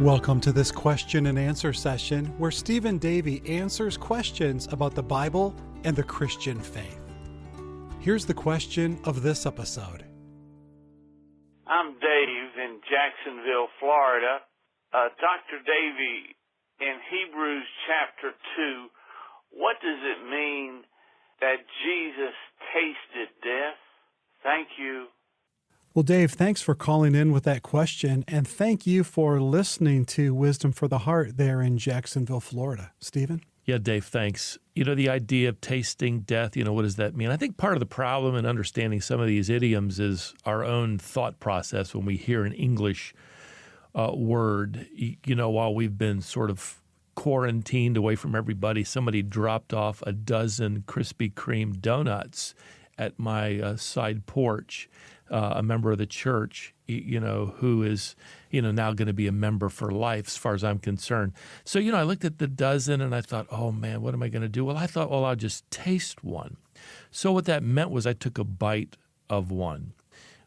Welcome to this question and answer session where Stephen Davey answers questions about the Bible and the Christian faith. Here's the question of this episode. I'm Dave in Jacksonville, Florida. Dr. Davey, in Hebrews chapter 2, what does it mean that Jesus tasted death? Thank you. Well, Dave, thanks for calling in with that question, and thank you for listening to Wisdom for the Heart there in Jacksonville, Florida. Stephen? Yeah, Dave, thanks. The idea of tasting death, what does that mean? I think part of the problem in understanding some of these idioms is our own thought process when we hear an English word. While we've been sort of quarantined away from everybody, somebody dropped off a dozen Krispy Kreme donuts at my side porch. A member of the church, who is, now going to be a member for life as far as I'm concerned. So, I looked at the dozen and I thought, oh man, what am I going to do? Well, I thought, I'll just taste one. So what that meant was I took a bite of one,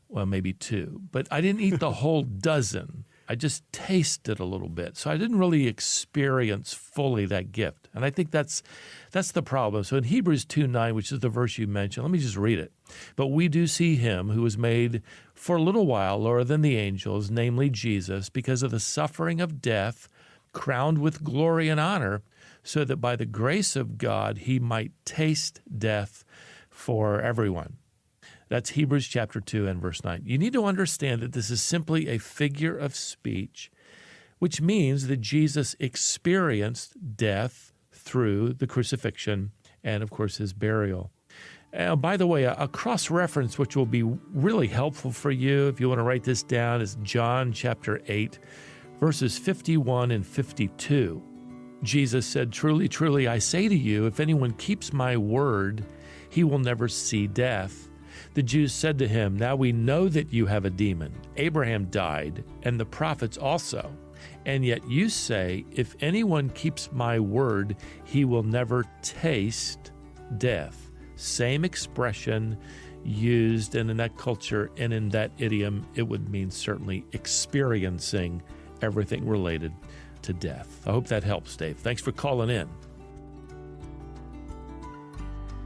well, maybe two, but I didn't eat the whole dozen. I just tasted a little bit. So I didn't really experience fully that gift. And I think that's the problem. So in Hebrews 2:9, which is the verse you mentioned, let me just read it. But we do see him who was made for a little while lower than the angels, namely Jesus, because of the suffering of death, crowned with glory and honor, so that by the grace of God he might taste death for everyone. That's Hebrews chapter 2 and verse 9. You need to understand that this is simply a figure of speech, which means that Jesus experienced death through the crucifixion and, of course, his burial. By the way, a cross-reference which will be really helpful for you if you want to write this down is John chapter 8, verses 51 and 52. Jesus said, "Truly, truly, I say to you, if anyone keeps my word, he will never see death." The Jews said to him, "Now we know that you have a demon. Abraham died, and the prophets also. And yet you say, if anyone keeps my word, he will never taste death." Same expression used, and in that culture and in that idiom, it would mean certainly experiencing everything related to death. I hope that helps, Dave. Thanks for calling in.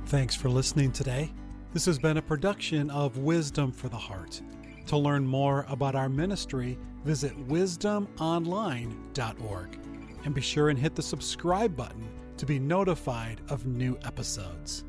Thanks for listening today. This has been a production of Wisdom for the Heart. To learn more about our ministry, visit wisdomonline.org and be sure and hit the subscribe button to be notified of new episodes.